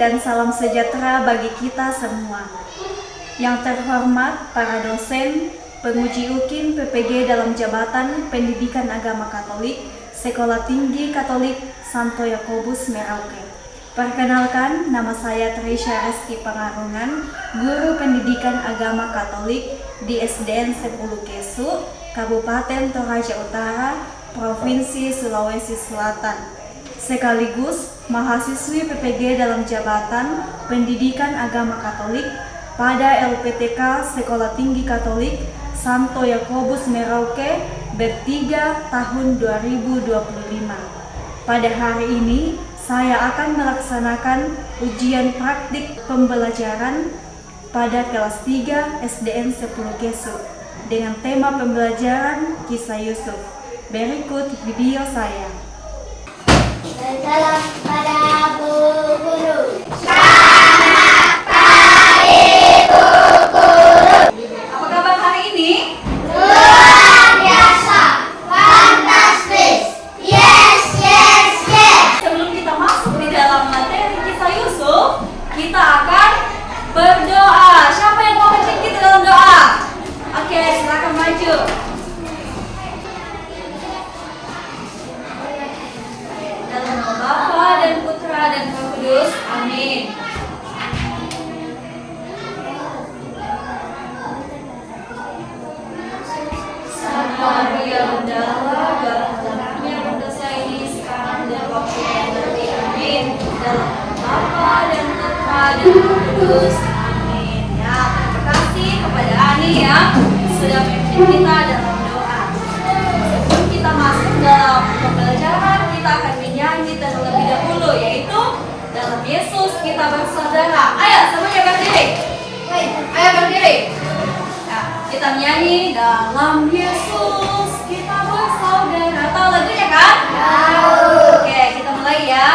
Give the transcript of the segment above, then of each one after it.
dan salam sejahtera bagi kita semua. Yang terhormat para dosen, penguji UKIN PPG dalam jabatan Pendidikan Agama Katolik, Sekolah Tinggi Katolik Santo Yakobus Merauke. Perkenalkan, nama saya Trisha Reski Pangarungan, Guru Pendidikan Agama Katolik di SDN 10 Kesu, Kabupaten Toraja Utara, Provinsi Sulawesi Selatan. Sekaligus mahasiswi PPG dalam jabatan Pendidikan Agama Katolik pada LPTK Sekolah Tinggi Katolik Santo Yakobus Merauke bertiga tahun 2025. Pada hari ini saya akan melaksanakan ujian praktik pembelajaran pada kelas 3 SDN 10 Kesu dengan tema pembelajaran Kisah Yusuf. Berikut video saya. Salam pada Bu Guru. Apa kabar hari ini? Luar biasa, fantastis. Yes. Sebelum kita masuk di dalam materi Kisah Yusuf, kita akan berdoa. Siapa yang mau pimpin kita dalam doa? Oke, silakan maju. Dalam nama Bapa dan Putra dan Roh Kudus. Amin. Maria adalah Bapaknya berdosa ini sekarang dan waktu yang nanti. Amin. Dalam nama Bapa dan Putra dan Roh Kudus. Amin. Ya, terima kasih kepada Ani ya sudah memimpin kita dalam doa. Sebelum kita masuk dalam pembelajaran, kita akan menyanyi terlebih dahulu, yaitu dalam Yesus kita bersaudara. Ayo semuanya berdiri. Ayo berdiri. Kita menyanyi dalam Yesus kita bersaudara. Tahu lagunya kan? Tahu. Oke, kita mulai ya.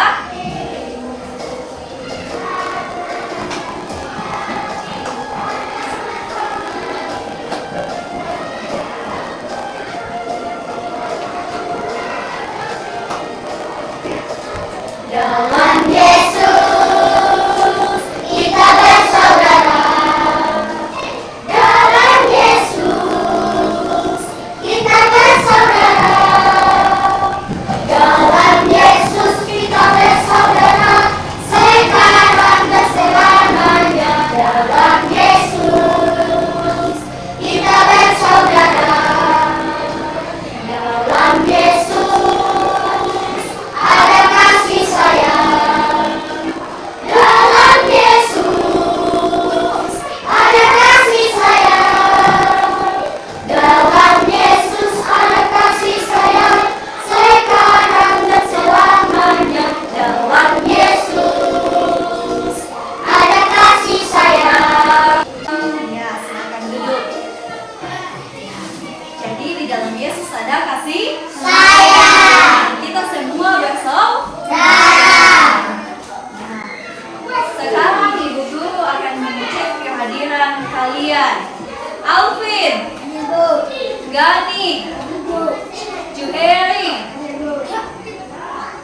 Dalam Yesus kita bersaudara. Dalam Yesus kita bersaudara. Dalam Yesus kita bersaudara. Sekarang dan selamanya. Dalam Yesus kita bersaudara. Dalam Yesus ada kasih sayang. Dalam Yesus ada kasih sayang. Dalam Yesus ada kasih sayang. Sekarang dan selamanya. Dalam Yesus ada kasih sayang. Ya, silakan duduk. Jadi di dalam Yesus ada kasih Sayang. kita semua bersaudara. Sekarang Ibu Guru akan mengecek kehadiran kalian. Alvin, Ibu. Gani, Juheri,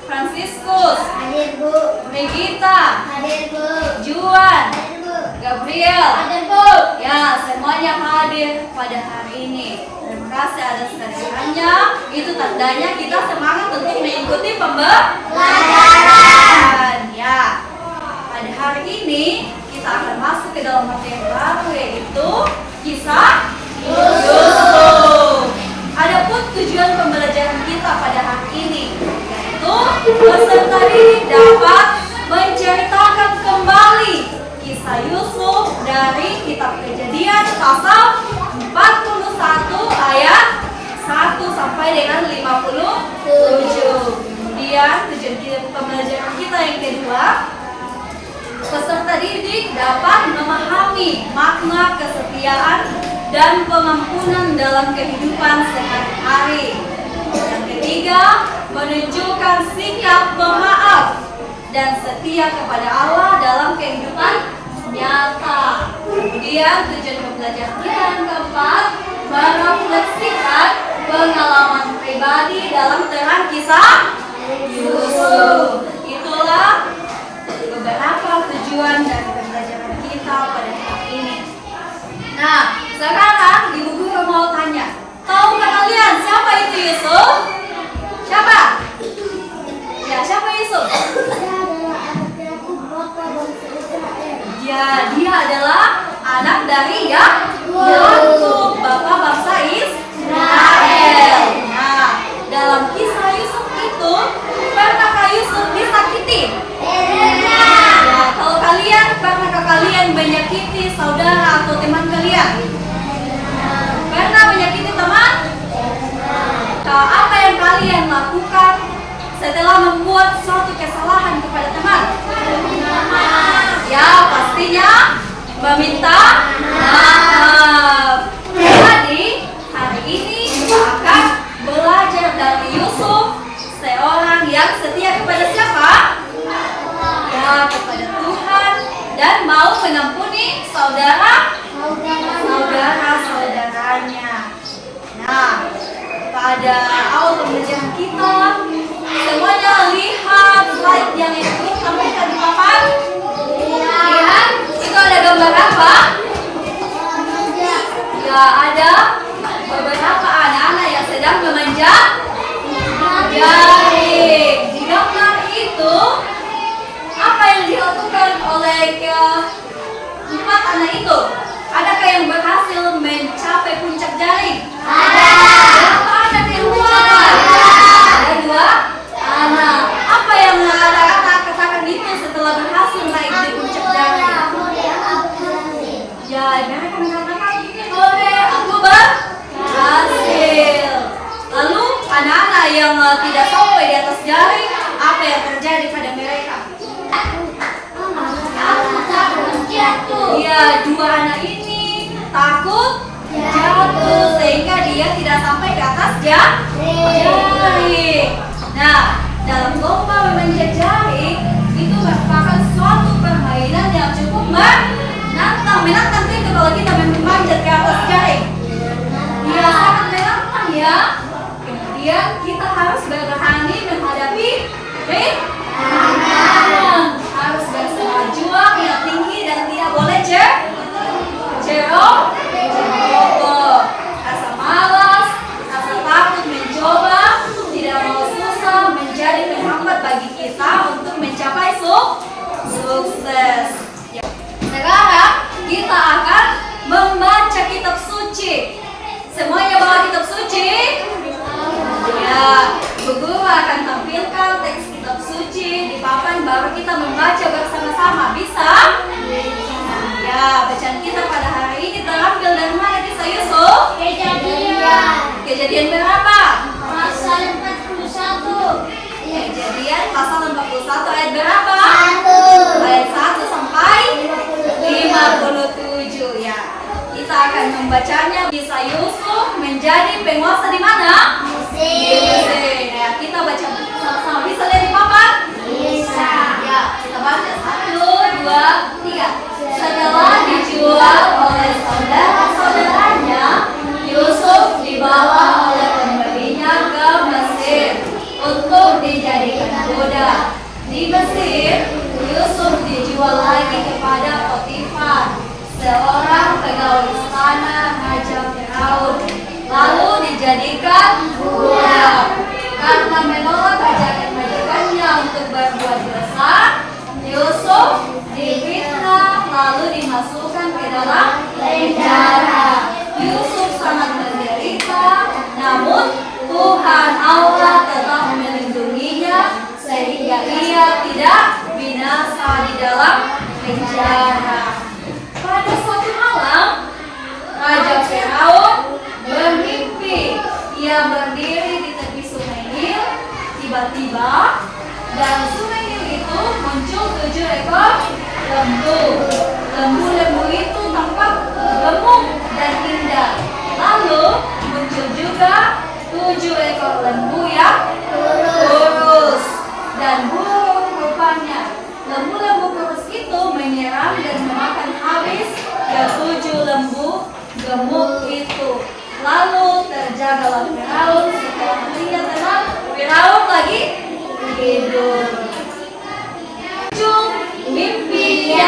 Franciscus, Hadir Bu. Regita, Hadir Bu. Juan, Hadir Bu. Gabriel. Hadir Bu. Ya, semuanya hadir pada hari ini. Terima kasih atas kehadirannya. Itu tandanya kita semangat untuk mengikuti pembelajaran. Ya, pada hari ini kita akan masuk ke dalam materi baru, yaitu Kisah Yusuf. Adapun tujuan pembelajaran kita pada hari ini, yaitu peserta didik dapat menceritakan kembali Kisah Yusuf dari Kitab Kejadian pasal 41 ayat 1 sampai dengan 57. Kemudian tujuan pembelajaran kita yang kedua, peserta didik dapat memahami makna kesetiaan dan pengampunan dalam kehidupan sehari-hari. Yang ketiga, menunjukkan sikap pemaaf dan setia kepada Allah dalam kehidupan nyata. Kemudian tujuan pembelajaran kita yang keempat, merefleksikan pengalaman pribadi dalam terang Kisah Yusuf. Itulah beberapa tujuan tujuan dari pembelajaran kita pada hari ini. Nah, sekarang Ibu Guru mau tanya, tahukah kalian siapa itu Yusuf? Siapa? Ya, siapa Yusuf? Ya, dia adalah anak dari Yakub, bapak bangsa Israel. Nah, dalam kisah Yusuf itu, pernahkah Yusuf disakiti? Ya, kalau kalian, pernahkah kalian menyakiti saudara atau teman kalian? Pernah menyakiti teman? Apa yang kalian lakukan setelah membuat suatu kesalahan kepada teman? Ya, pastinya meminta maaf. Jadi, hari ini kita akan belajar dari Yusuf, seorang yang setia kepada siapa? Ya, kepada Tuhan, dan mau mengampuni saudara-saudaranya. Nah, pada awal pembelajaran kita, semuanya lihat slide yang itu tampilkan di papan. Lihat, itu ada gambar apa? Ya, ada beberapa anak-anak yang sedang memanjat jaring. Di gambar itu, apa yang dilakukan oleh keempat anak itu? Adakah yang berhasil mencapai puncak jaring? Ada. Berapa anak yang mencapai? Ada 2 anak. Apa yang anak-anak katakan itu setelah berhasil naik di puncak jaring? Ya, mereka mengatakan, "Oke, aku berhasil." Lalu anak-anak yang tidak sampai di atas jaring, apa yang terjadi pada mereka? Ya, 2 anak ini takut jatuh sehingga dia tidak sampai ke atas jaring. Nah, dalam lomba memanjat jaring itu merupakan suatu permainan yang cukup menantang itu kalau kita memanjat ke atas jaring. Ya, sangat menantang ya. Kemudian kita harus berani menghadapi rintangan. Harus bersemangat juang yang tinggi dan tidak boleh ceroboh. Rasa malas, rasa takut mencoba, tidak mau susah menjadi penghambat bagi kita untuk mencapai sukses. Ya. Sekarang kita akan membaca kitab suci. Semuanya bawa kitab suci? Ya, Bu Guru akan tampilkan teks kitab suci di papan, baru kita membaca bersama-sama. Bisa? Ya, bacaan kita pada hari ini terambil dari mana kisah Yusuf? Kejadian berapa? Pasal 41. Kejadian pasal 41 ayat berapa? 1. Ayat 1 sampai 57 ya. Kita akan membacanya. Kisah Yusuf menjadi penguasa di mana? Mesir. Ya, kita baca sama-sama. Bisa lihat di papan? Bisa. Ya, kita baca 1, 2, 3. Setelah dijual oleh saudara-saudaranya, Yusuf dibawa oleh pembelinya ke Mesir untuk dijadikan budak. Di Mesir, Yusuf dijual lagi kepada Potifar, seorang pegawai istana Raja Firaun, lalu dijadikan budak. Karena menolak ajakan majikannya untuk berbuat dosa, Yusuf difitnah lalu dimasukkan ke dalam penjara. Yusuf sangat menderita, namun Tuhan Allah tetap melindunginya sehingga ia tidak binasa di dalam penjara. Pada suatu malam, Raja Firaun bermimpi. Ia berdiri di tepi sungai Nil. Tiba-tiba dari sungai Nil itu muncul 7 ekor lembu. Lembu-lembu itu tampak gemuk dan indah. Lalu muncul juga 7 ekor lembu yang kurus dan buruk rupanya. Lembu-lembu kurus itu menyerang dan memakan habis ke-7 lembu gemuk itu. Lalu terjagalah Firaun. Setelah harinya tenang, Firaun lagi tidur. Mimpi yang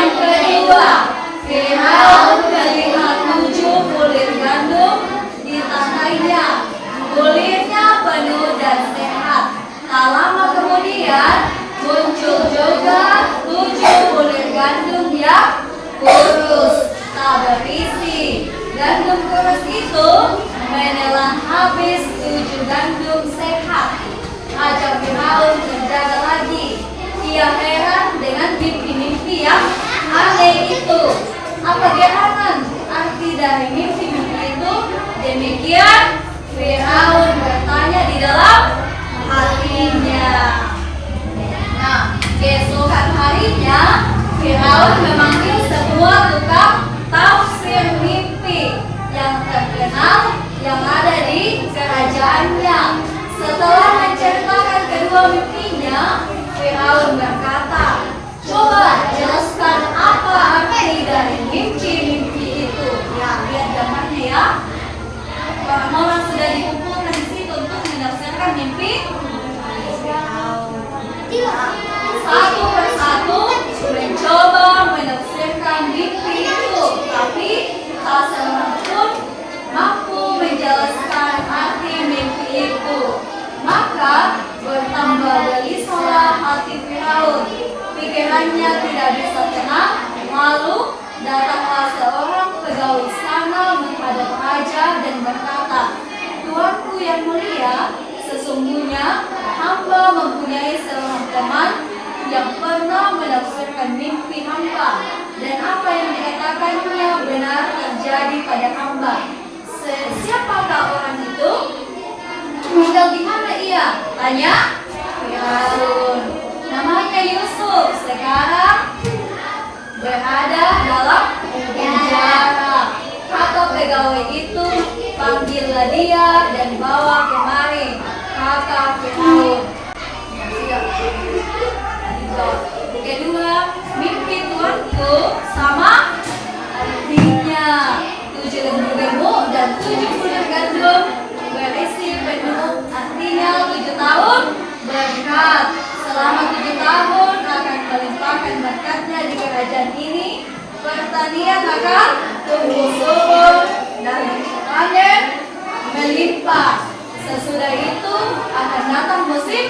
gandum kurus itu menelan habis 7 gandum sehat. Ajak Firaun menjaga lagi. Ia heran dengan mimpi-mimpi yang aneh itu. Apa gerangan arti dari mimpi-mimpi itu? Demikian Firaun bertanya di dalam hatinya. Nah, keesokan harinya Firaun memanggil semua tukang tafsir mimpi yang terkenal yang ada di kerajaannya. Setelah menceritakan kedua mimpinya, Firaun berkata, "Coba jelaskan apa arti dari mimpi-mimpi itu." Ya, lihat gambarnya ya. Orang-orang sudah dikumpulkan di situ untuk menafsirkan mimpi. Satu persatu mencoba menafsirkan mimpi itu, tapi tak seorang pun mampu menjelaskan arti mimpi itu. Maka bertambah gelisahlah hati Firaun. Pikirannya tidak bisa tenang. Lalu datanglah seorang pegawai istana menghadap raja dan berkata, "Tuanku yang mulia, sesungguhnya hamba mempunyai seorang teman yang pernah menafsirkan mimpi hamba, dan apa yang dikatakannya benar terjadi pada hamba. Siapakah orang itu? Tinggal di mana ia?" tanya Firaun. "Namanya Yusuf, sekarang berada dalam penjara," kata pegawai itu. "Panggillah dia dan bawa kemari," kata Firaun. Kedua, mimpi tuanku sama artinya. 7 lembar gemuk dan 7 bulir gandum berisi penuh, artinya 7 tahun berkat. Selama 7 tahun akan melimpahkan berkatnya di kerajaan ini. Pertanian akan tumbuh subur dan panen melimpah. Sesudah itu akan datang musim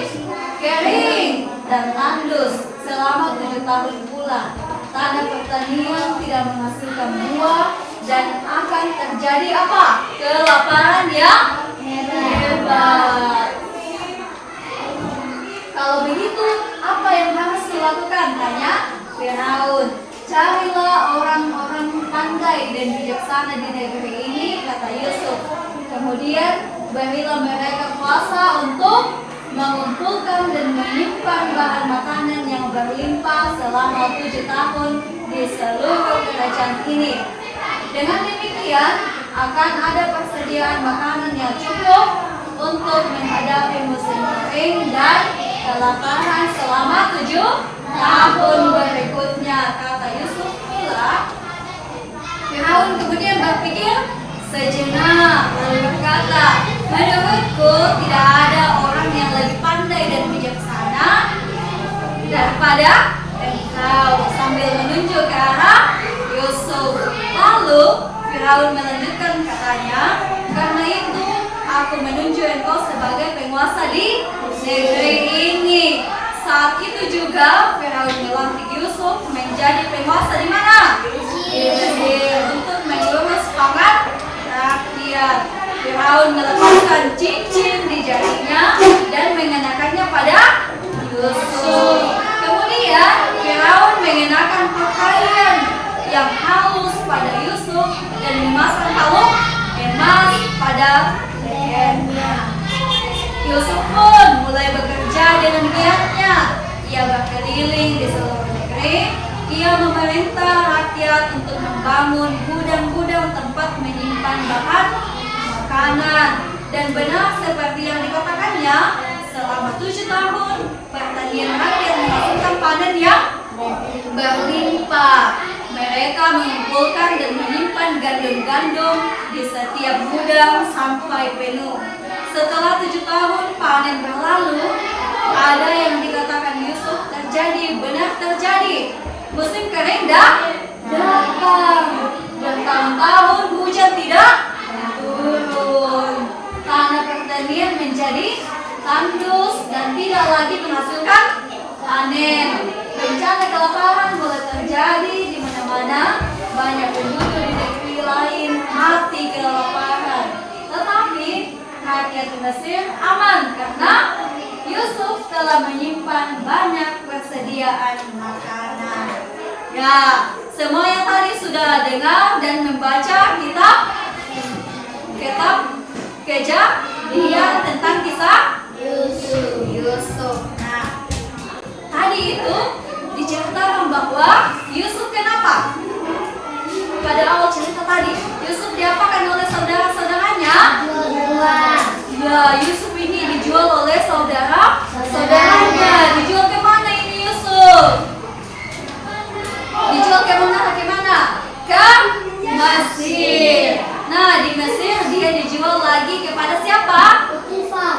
kering dan tandus selama 7 tahun pula. Tanah pertanian tidak menghasilkan buah dan akan terjadi apa? Kelaparan yang hebat. Kalau begitu, apa yang harus dilakukan? Tanya Firaun. "Carilah orang-orang pandai dan bijaksana di negeri ini," kata Yusuf. "Kemudian berilah mereka kuasa untuk mengumpulkan dan menyimpan bahan makanan yang berlimpah selama 7 tahun di seluruh kerajaan ini. Dengan demikian, akan ada persediaan makanan yang cukup untuk menghadapi musim kering dan kelaparan selama 7 tahun berikutnya," kata Yusuf pula. Firaun kemudian berpikir sejenak lalu berkata, "Menurutku tidak ada orang yang lebih pandai dan bijaksana daripada engkau," sambil menunjuk ke arah Yusuf. Lalu Firaun melanjutkan katanya, "Karena itu aku menunjuk engkau sebagai penguasa di negeri ini." Saat itu juga Firaun melantik Yusuf menjadi penguasa di mana? Di Mesir, untuk mengurus pangan rakyat. Firaun melepaskan cincin di jarinya dan mengenakannya pada Yusuf. Kemudian Firaun mengenakan pakaian yang halus pada Yusuf dan memasang kalung emas pada lehernya. Yusuf pun mulai bekerja dengan giatnya. Ia berkeliling di seluruh negeri. Ia memerintah rakyat untuk membangun gudang-gudang tempat menyimpan bahan makanan. Dan benar seperti yang dikatakannya, selama 7 tahun pertanian rakyat menghasilkan panen yang berlimpah. Mereka mengumpulkan dan menyimpan gandum-gandum di setiap gudang sampai penuh. Setelah 7 tahun panen berlalu, ada yang dikatakan Yusuf terjadi, benar terjadi. Musim kering datang. Bertahun-tahun hujan tidak turun. Tanah pertanian menjadi tandus dan tidak lagi menghasilkan panen. Bencana kelaparan mulai terjadi di mana-mana. Banyak penduduk di negeri lain mati rakyat Mesir aman karena Yusuf telah menyimpan banyak persediaan makanan. Ya, semua yang tadi sudah dengar dan membaca kitab kejadian tentang kisah Yusuf. Nah, tadi itu diceritakan bahwa Yusuf kenapa? Pada awal cerita tadi, Yusuf diapakan oleh saudara-saudaranya? Ya, Yusuf ini dijual oleh saudaranya. Dijual ke mana ini Yusuf? Dijual ke mana? Ke Mesir. Nah, di Mesir dia dijual lagi kepada siapa?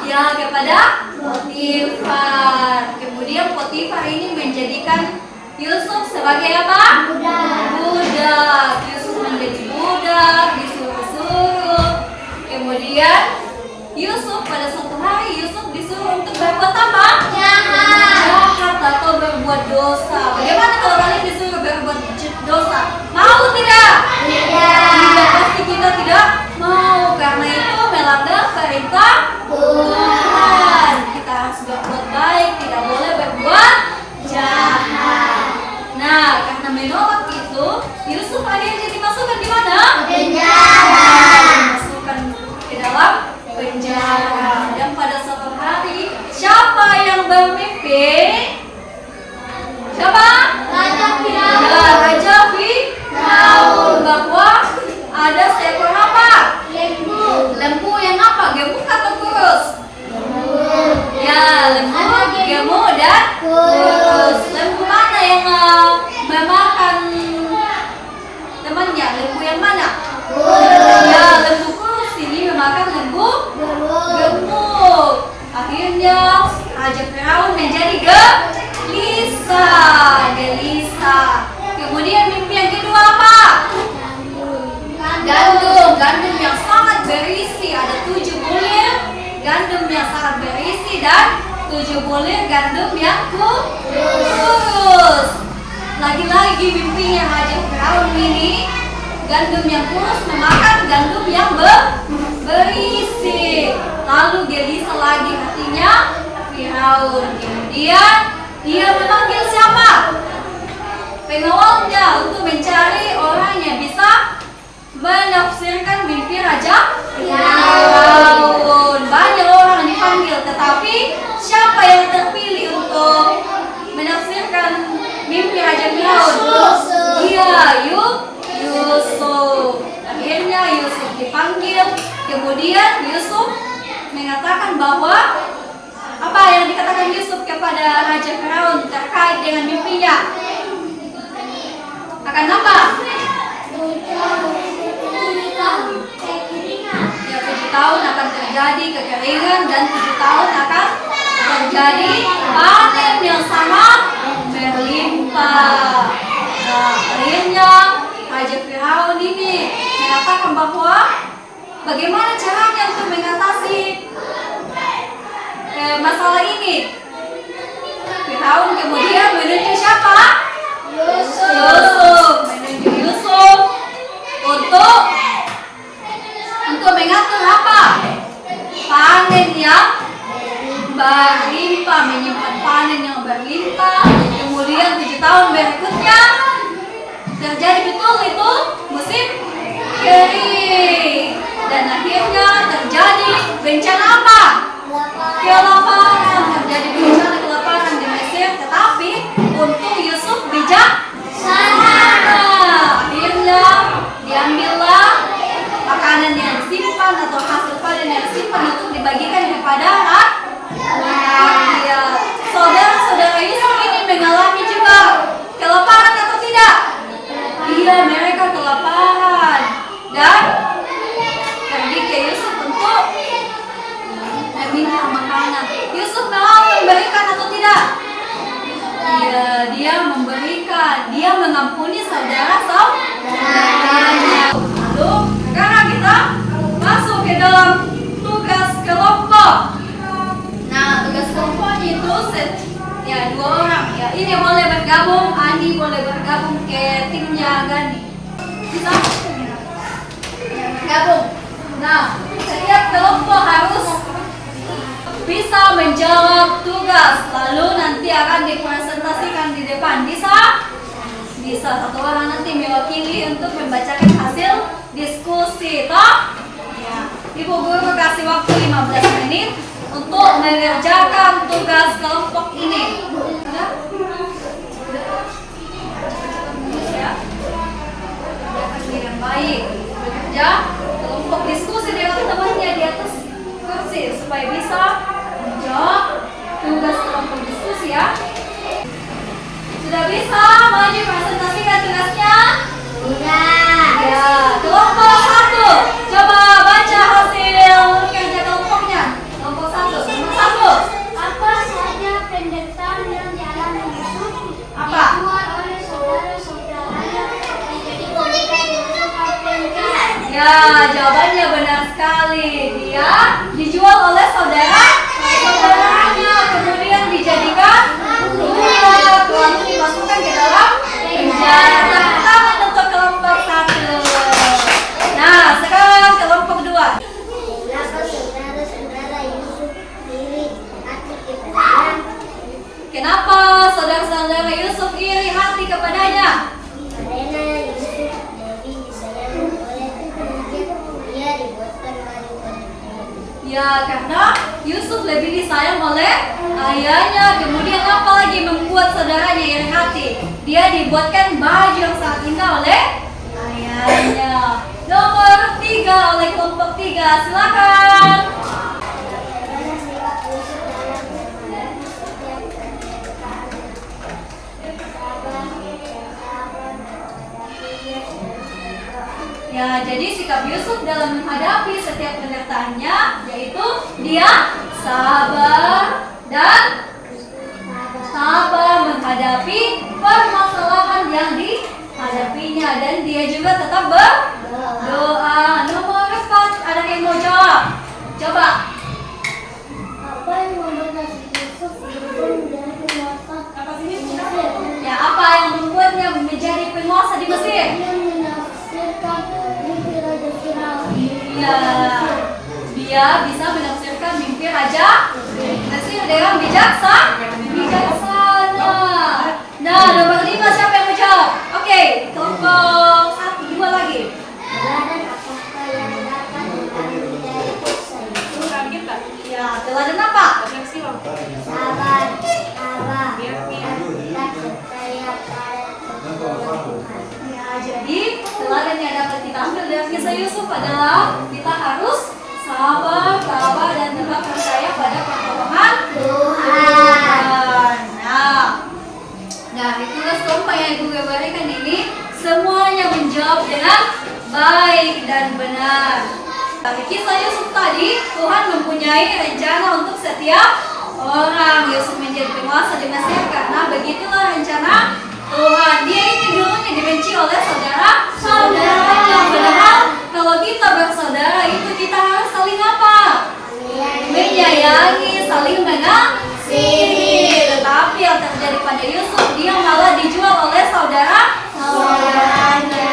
Ya, kepada Potifar. Kemudian Potifar ini menjadikan Yusuf sebagai apa? Budak. Yusuf menjadi budak, disuruh-suruh. Kemudian Yusuf pada suatu hari Yusuf disuruh untuk berbuat apa? Jahat atau berbuat dosa. Bagaimana kalau kalian disuruh berbuat dosa? Mau tidak? Tidak, pasti kita tidak mau karena itu melanggar perintah Tuhan. Kita harus berbuat baik, tidak boleh berbuat jahat. Nah, karena menolak itu, Yusuf akhirnya dimasukkan di mana? Dimasukkan ke dalam penjara. Dan pada suatu hari, siapa yang bermimpi? Siapa? Raja Firaun bahwa ada seekor apa? Lembu yang apa? Gemuk atau kurus? Ya, lembu, gemuk dan kurus. Lembu mana yang memakan temannya? Lembu yang mana? Ya, lembu kurus ini memakan lembu gemuk. Akhirnya Raja Firaun menjadi gelisah. Kemudian mimpi yang kedua apa? Gandum yang sangat berisi, ada 7 bulir gandum yang sangat berisi dan 7 bulir gandum yang kurus. Lagi-lagi mimpinya Raja Firaun ini, gandum yang kurus memakan gandum yang berisi. Lalu gelisah lagi hatinya Firaun. Kemudian dia memanggil siapa? Pengawalnya untuk mencari orang yang bisa menafsirkan mimpi Raja Firaun. Banyak orang dipanggil, tetapi siapa yang terpilih untuk menafsirkan mimpi Raja Firaun? Iya, Yusuf. Akhirnya Yusuf dipanggil. Kemudian Yusuf mengatakan bahwa apa yang dikatakan Yusuf kepada Raja Firaun terkait dengan mimpinya? Akan apa? Ya, 7 tahun akan terjadi kekeringan dan 7 tahun akan terjadi panen yang sangat berlimpah. Nah, akhirnya Raja Firaun ini mengatakan bahwa bagaimana caranya untuk mengatasi masalah ini. Firaun kemudian menunjuk siapa? Yusuf. Menunjuk Yusuf untuk mengatur apa? Panen yang berlimpah, menyimpan panen yang berlimpah. Kemudian 7 tahun berikutnya terjadi betul itu musim kering. Dan akhirnya terjadi bencana apa? Kelaparan. Terjadi bencana kelaparan di Mesir, tetapi untung Yusuf bijaksana. Akhirnya diambillah makanan yang disimpan atau hasil panen yang disimpan untuk dibagikan kepada rakyat. Saudara-saudara Yusuf ini mengalami juga kelaparan atau tidak? Iya, mereka kelaparan dan pergi ke Yusuf untuk meminta makanan. Yusuf mau memberikan atau tidak? Iya, dia memberikan. Dia mengampuni saudara-saudaranya. Lalu sekarang kita masuk ke dalam tugas kelompok. Nah, tugas kelompoknya itu ya 2 orang. Ya, ini boleh bergabung, Andi boleh bergabung ke timnya Gani. Bisa bergabung. Nah, setiap kelompok harus menjawab tugas, lalu nanti akan dipresentasikan di depan. Bisa? Bisa, satu orang nanti mewakili untuk membacakan hasil diskusi, toh? Ya. Ibu guru kasih waktu 15 menit untuk mengerjakan tugas kelompok ini. Udah? Ya. Kerjakan dengan baik. Bekerja kelompok diskusi dengan temannya di atas kursi supaya bisa menjawab tugas kelompok diskusi ya. Sudah bisa maju presentasikan tugasnya? Sudah. Ya, kelompok 1. Coba baca hasil kerja kelompoknya. Kelompok 1. Nomor 1. Apa saja penderitaan yang dialami Yusuf Apa? dibuat oleh saudara-saudaranya menjadi pemimpin untuk KPK? Ya, jawabannya benar sekali. Dia dijual oleh saudaranya, kemudian dijadikan budak, lalu dimasukkan ke dalam penjara. Tepuk tangan untuk kelompok 1. Nah, sekarang kelompok 2. Kenapa saudara-saudara Yusuf iri hati kepadanya? Kenapa saudara-saudara Yusuf iri hati kepadanya? Karena Yusuf lebih disayangi oleh Tuhan, dia dibuatkan malu oleh ayahnya. Ya, karena Yusuf lebih disayang oleh ayahnya. Kemudian apa lagi membuat saudaranya iri hati? Dia dibuatkan baju yang sangat indah oleh ayahnya. Nomor 3 oleh kelompok 3. Silakan. Bagaimana sikap Yusuf dalam menghadapi setiap penderitaan? Sabar, menghadapinya dengan berdoa. Ya, jadi sikap Yusuf dalam menghadapi setiap penderitaannya yaitu dia sabar dan sabar menghadapi permasalahan yang dihadapinya, dan dia juga tetap berdoa. Nomor 4, ada yang mau jawab? Coba. Apa yang membuat Yusuf berubah menjadi penguasa di Mesir? Ya, apa yang membuatnya menjadi penguasa di Mesir? Dia menafsirkan mimpi Raja Firaun. Iya, dia bisa menafsirkan mimpi Raja Mesir dengan bijaksana. Nah, nomor 5 siapa yang mau jawab? Oke, kelompok 1, 2 lagi. Teladan apakah yang dapat diambil dari kisah itu? Ya, teladan apa? Sabar, tabah, dan tidak percaya pada kebenaran Tuhan. Ya, jadi teladan yang dapat kita ambil dari kisah Yusuf adalah kita harus sabar, tabah, dan tetap percaya pada pertolongan Tuhan. Nah, di tugas kelompok yang Ibu berikan ini semuanya menjawab dengan baik dan benar. Dari kisah Yusuf tadi, Tuhan mempunyai rencana untuk setiap orang. Yusuf menjadi penguasa di Mesir karena begitulah rencana Tuhan. Dia ini dulunya dibenci oleh saudara-saudaranya. Padahal kalau kita bersaudara itu kita harus saling apa? Menyayangi, saling mengasihi. Tetapi yang terjadi pada Yusuf, dia malah dijual oleh saudaranya.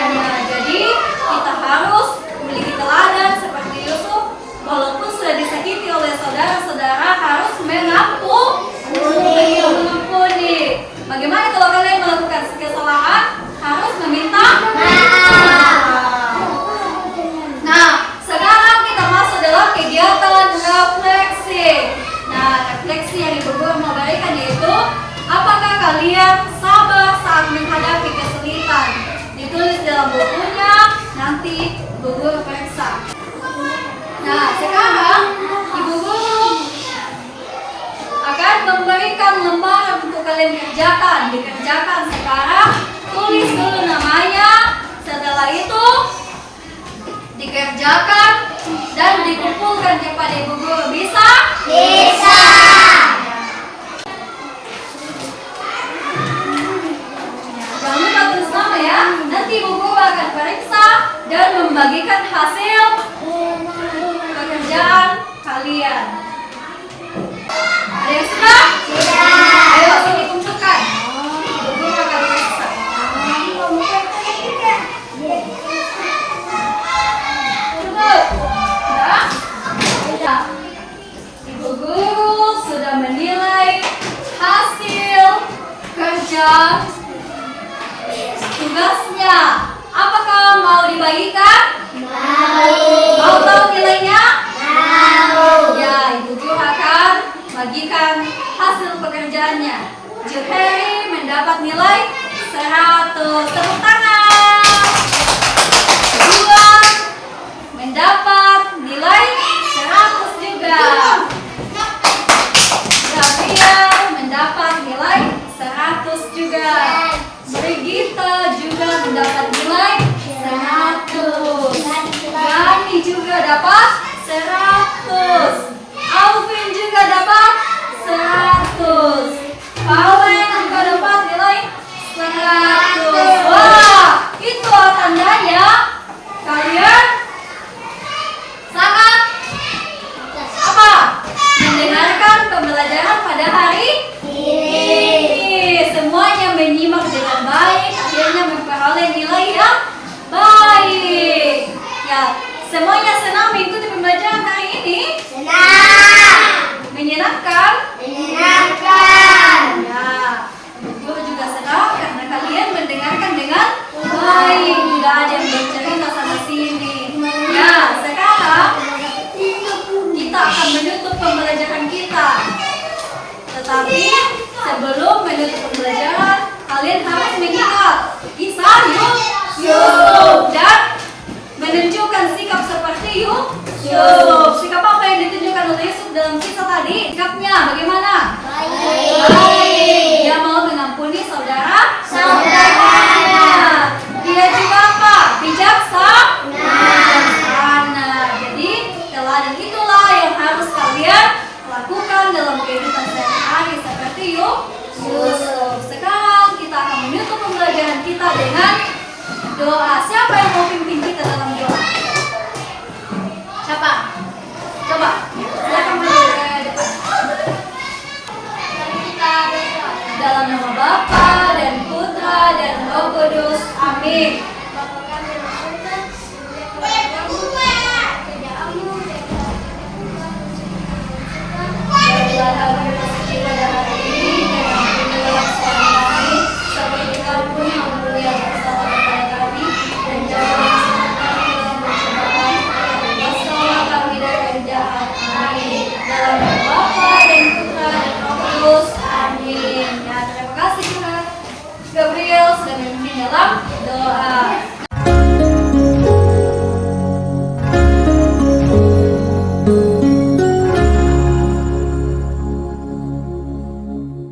Jadi kita harus memiliki teladan seperti Yusuf. Walaupun sudah disakiti oleh saudara-saudara, harus mengampuni. Bagaimana kalau kalian melakukan kesalahan? Harus meminta maaf. Nah, sekarang kita masuk dalam kegiatan refleksi. Nah, refleksi yang Ibu Guru mau berikan yaitu, apakah kalian sabar saat menghadapi kesulitan? Ditulis dalam bukunya, nanti Ibu Guru periksa. Nah, sekarang Ibu Guru akan memberikan lembaran untuk kalian dikerjakan sekarang. Tulis dulu namanya, setelah itu dikerjakan dan dikumpulkan kepada Ibu Guru. Bisa? Bisa. Jangan lupa tulis nama ya. Nanti Ibu Guru akan periksa dan membagikan hasil pekerjaan kalian. Ada yang sudah? Sudah. Ayo sini kumpulkan. Ibu Guru akan periksa. Cukup? Sudah? Sudah. Ibu Guru ya. Tugasnya, apakah mau dibagikan? Mau tahu nilainya? Ya, Ibu guru akan bagikan hasil pekerjaannya. Juheri mendapat nilai 100. Tepuk tangan. Kedua mendapat nilai 100 juga. Gabriel mendapat nilai 100 juga. Brigitte juga mendapat nilai 100. Gani juga dapat 100. Alvin juga dapat 100. Paulen juga dapat nilai 100. Wah, itu tandanya kalian sangat apa? Mendengarkan pembelajaran pada hari ini. Semuanya menyimak dengan baik, akhirnya memperoleh nilai yang baik. Ya, semuanya